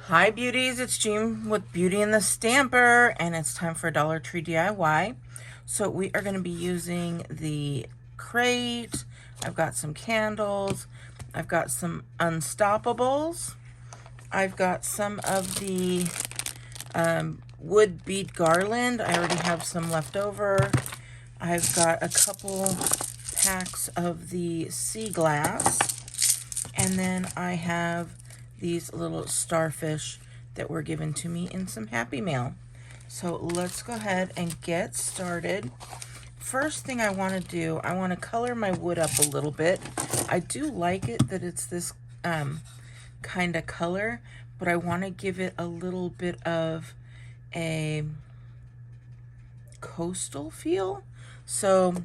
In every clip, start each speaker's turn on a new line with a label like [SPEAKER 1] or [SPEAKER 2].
[SPEAKER 1] Hi beauties, it's Jean with Beauty and the Stamper, and it's time for a Dollar Tree DIY. So we are going to be using the crate. I've got some candles. I've got some Unstoppables. I've got some of the wood bead garland. I already have some left over. I've got a couple packs of the sea glass. And then I have these little starfish that were given to me in some Happy Mail. So let's go ahead and get started. First thing I want to do, I want to color my wood up a little bit. I do like it that it's this kind of color, but I want to give it a little bit of a coastal feel. So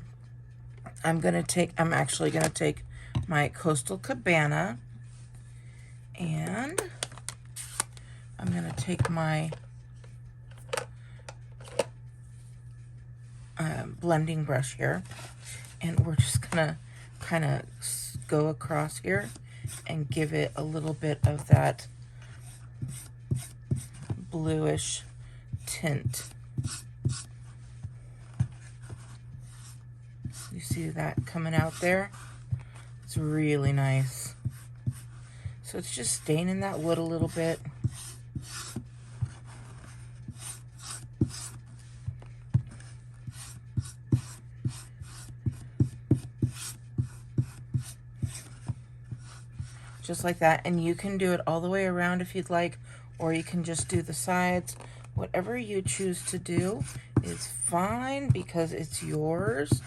[SPEAKER 1] I'm actually going to take my Coastal Cabana, and I'm going to take my blending brush here, and we're just going to kind of go across here and give it a little bit of that bluish tint. You see that coming out there? It's really nice. So it's just staining that wood a little bit. Just like that. And you can do it all the way around if you'd like, or you can just do the sides. Whatever you choose to do is fine because it's yours.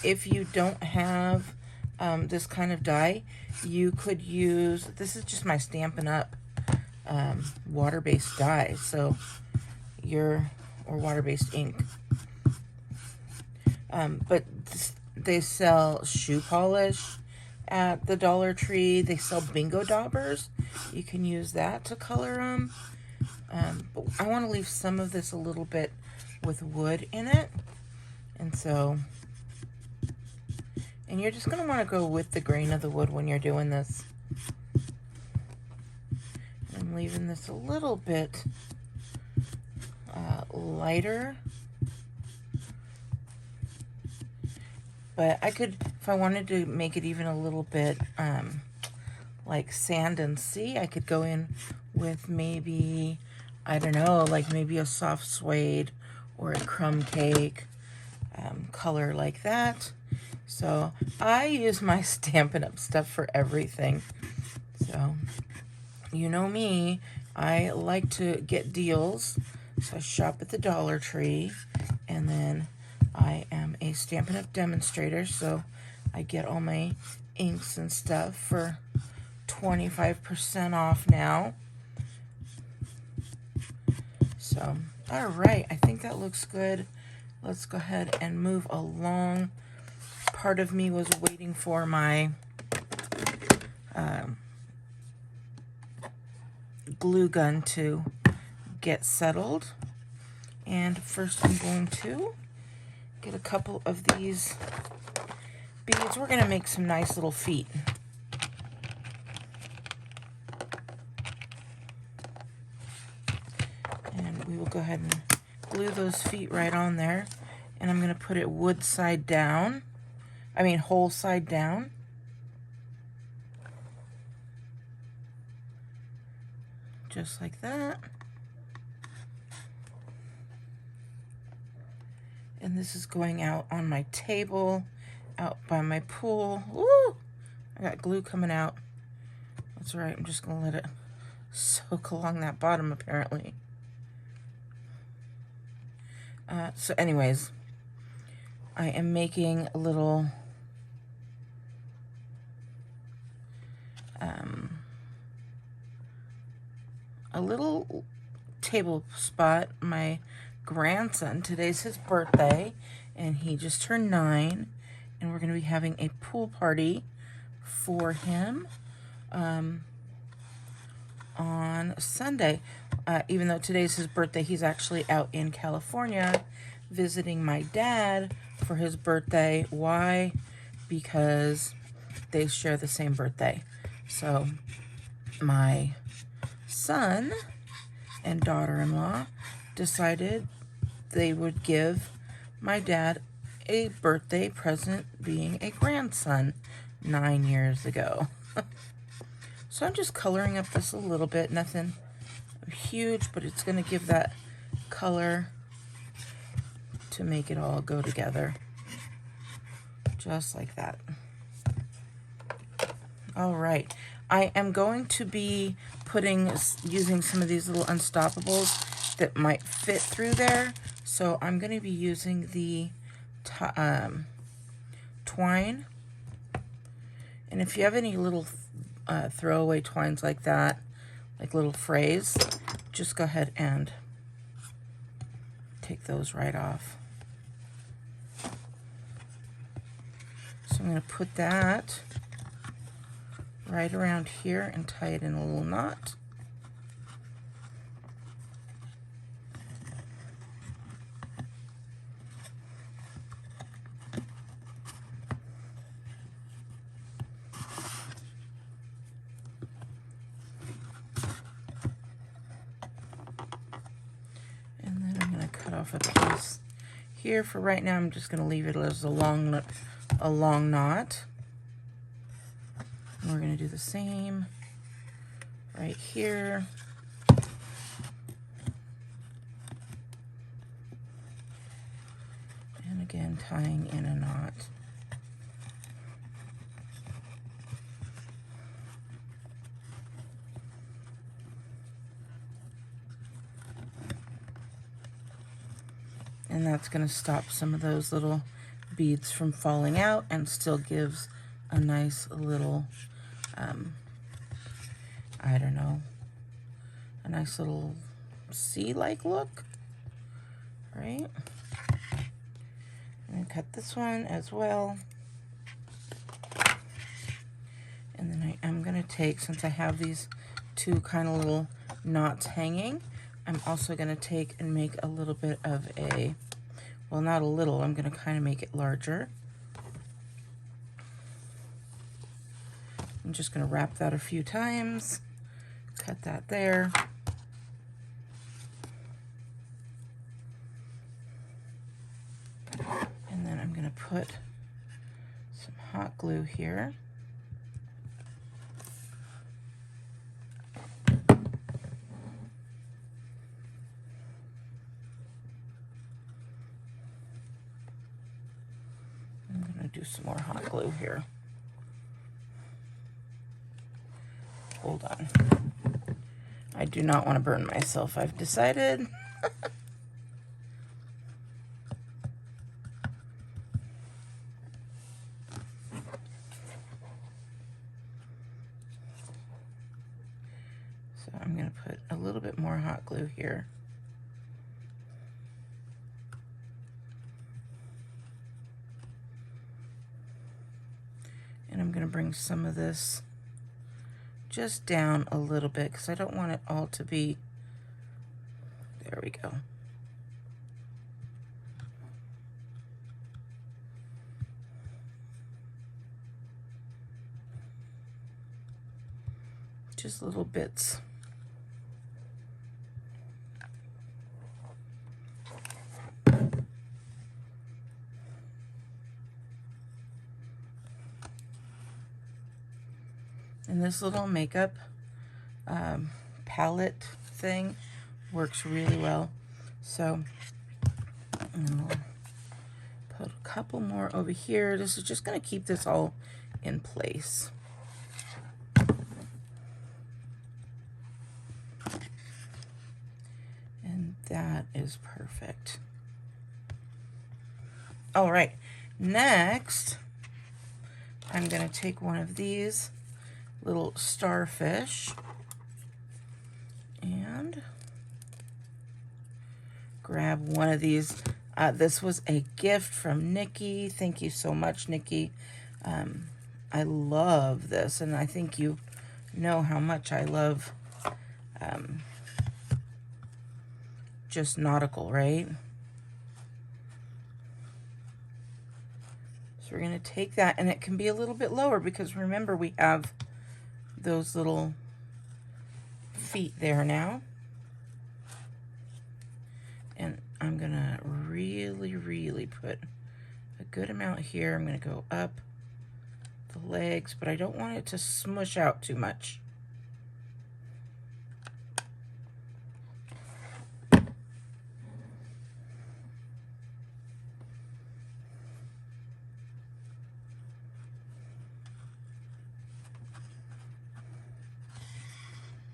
[SPEAKER 1] If you don't have this kind of die, you could use, this is just my Stampin' Up water-based die, so or water-based ink. But they sell shoe polish at the Dollar Tree. They sell bingo daubers. You can use that to color them. But I want to leave some of this a little bit with wood in it. And so, and you're just going to want to go with the grain of the wood when you're doing this. I'm leaving this a little bit lighter. But I could, if I wanted to make it even a little bit like sand and sea, I could go in with maybe, I don't know, like maybe a soft suede or a crumb cake color like that. So I use my Stampin' Up stuff for everything. So you know me, I like to get deals. So I shop at the Dollar Tree, and then I am a Stampin' Up demonstrator, so I get all my inks and stuff for 25% off now. So, all right, I think that looks good. Let's go ahead and move along. Part of me was waiting for my glue gun to get settled. And first I'm going to get a couple of these beads. We're going to make some nice little feet. And we will go ahead and glue those feet right on there. And I'm going to put it wood side down. I mean whole side down. Just like that. And this is going out on my table, out by my pool. Woo! I got glue coming out. That's all right, I'm just gonna let it soak along that bottom apparently. So anyways, I am making a little table spot. My grandson, today's his birthday, and he just turned 9, and we're going to be having a pool party for him on Sunday. Even though today's his birthday, he's actually out in California visiting my dad for his birthday. Why? Because they share the same birthday. So my son and daughter-in-law decided they would give my dad a birthday present being a grandson 9 years ago. So I'm just coloring up this a little bit, nothing huge, but it's going to give that color to make it all go together, just like that. All right, I am going to be using some of these little unstoppables that might fit through there. So I'm going to be using the twine. And if you have any little throwaway twines like that, like little frays, just go ahead and take those right off. So I'm going to put that right around here and tie it in a little knot. And then I'm going to cut off a piece here. For right now, I'm just going to leave it as a long knot. And we're going to do the same right here. And again, tying in a knot. And that's going to stop some of those little beads from falling out and still gives a nice little, I don't know, a nice little sea-like look, right? I'm going to cut this one as well. And then I am going to take, since I have these two kind of little knots hanging, I'm also going to take and make a little bit of a, well, not a little, I'm going to kind of make it larger. I'm just going to wrap that a few times, cut that there. And then I'm going to put some hot glue here. I'm going to do some more hot glue here. Hold on. I do not want to burn myself, I've decided. So I'm going to put a little bit more hot glue here. And I'm going to bring some of this just down a little bit because I don't want it all to be, there we go. Just little bits. And this little makeup palette thing works really well. So I'm gonna put a couple more over here. This is just going to keep this all in place. And that is perfect. All right, next I'm going to take one of these little starfish and grab one of these. This was a gift from Nikki. Thank you so much, Nikki. I love this, and I think you know how much I love just nautical, right? So we're going to take that, and it can be a little bit lower because remember we have those little feet there now. I'm gonna really put a good amount here. I'm gonna go up the legs, but I don't want it to smush out too much.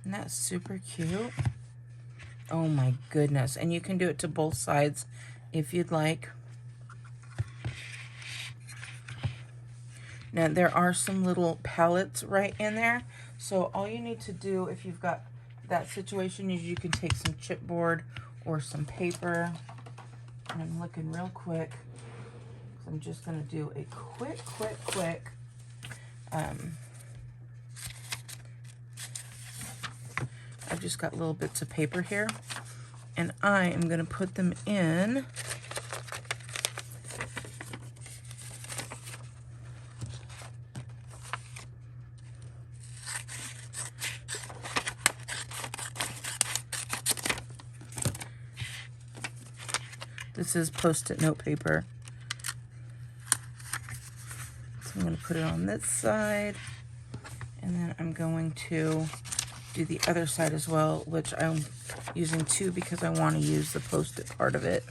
[SPEAKER 1] Isn't that super cute? Oh my goodness. And you can do it to both sides if you'd like. Now there are some little pallets right in there. So all you need to do if you've got that situation is you can take some chipboard or some paper. And I'm looking real quick. I'm just gonna do a quick. I've just got little bits of paper here, and I am going to put them in this is Post-it note paper. So I'm going to put it on this side, and then I'm going to do the other side as well, which I'm using two because I want to use the Post-it part of it.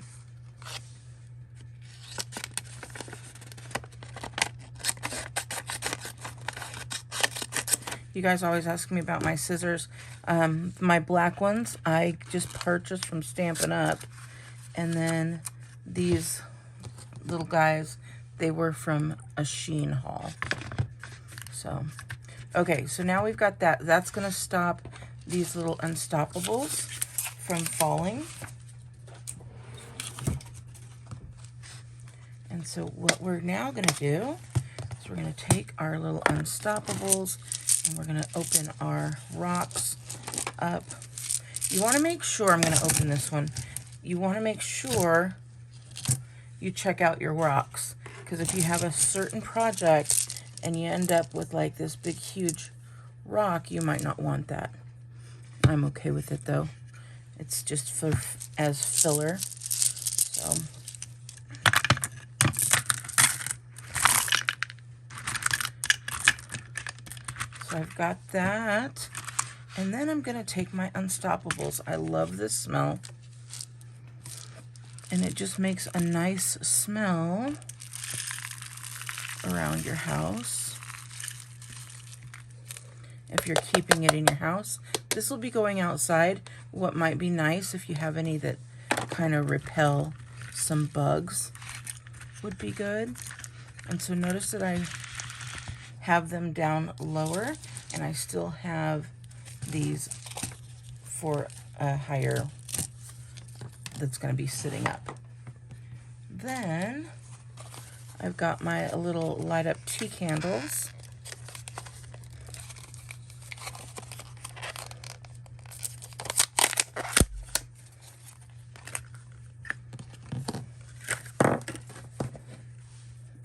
[SPEAKER 1] You guys always ask me about my scissors. My black ones I just purchased from Stampin' Up, and then these little guys, they were from a Shein haul. So okay, so now we've got that. That's going to stop these little unstoppables from falling. And so what we're now going to do is we're going to take our little unstoppables and we're going to open our rocks up. You want to make sure, I'm going to open this one, you want to make sure you check out your rocks, because if you have a certain project and you end up with like this big huge rock, you might not want that. I'm okay with it though. It's just for as filler. So I've got that. And then I'm gonna take my Unstoppables. I love this smell. And it just makes a nice smell around your house. If you're keeping it in your house, this will be going outside. What might be nice, if you have any that kind of repel some bugs, would be good. And so notice that I have them down lower, and I still have these for a higher that's going to be sitting up. Then I've got my little light up tea candles.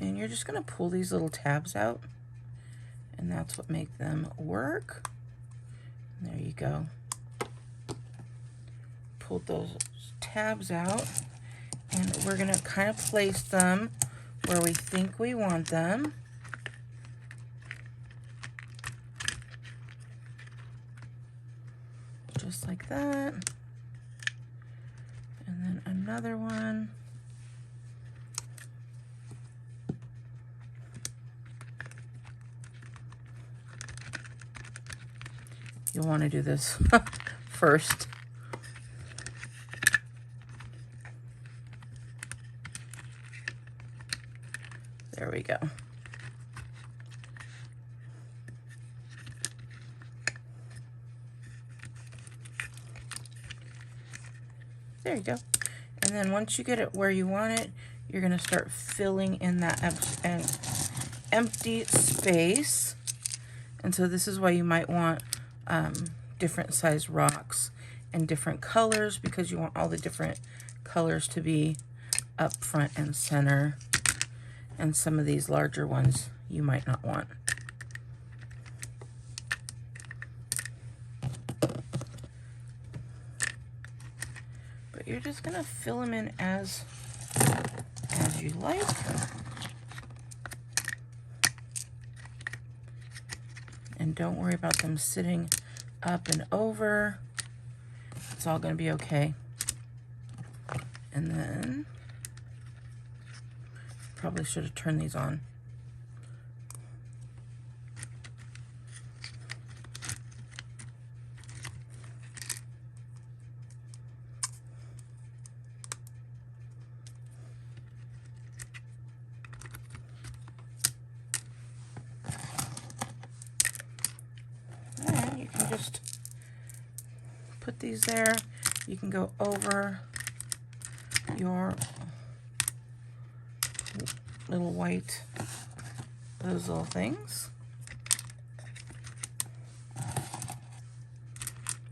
[SPEAKER 1] And you're just going to pull these little tabs out, and that's what makes them work. There you go. Pulled those tabs out, and we're going to kind of place them where we think we want them. Just like that. And then another one. You'll want to do this first. There we go. There you go. And then once you get it where you want it, you're going to start filling in that empty space. And so this is why you might want different size rocks and different colors, because you want all the different colors to be up front and center. And some of these larger ones you might not want. But But you're just gonna fill them in as you like. And don't worry about them sitting up and over. It's all gonna be okay. And then, probably should have turned these on. And you can just put these there. You can go over your little white, those little things.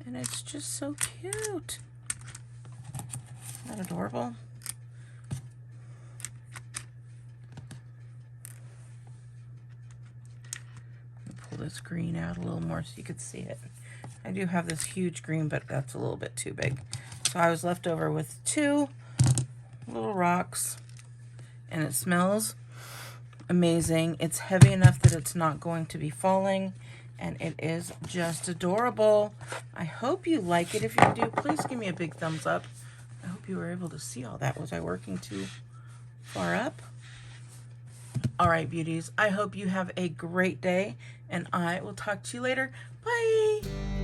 [SPEAKER 1] And it's just so cute. Isn't that adorable? Pull this green out a little more so you could see it. I do have this huge green, but that's a little bit too big. So I was left over with 2 little rocks, and it smells amazing. It's heavy enough that it's not going to be falling, and it is just adorable. I hope you like it. If you do, please give me a big thumbs up. I hope you were able to see all that. Was I working too far up? All right, beauties. I hope you have a great day, and I will talk to you later. Bye.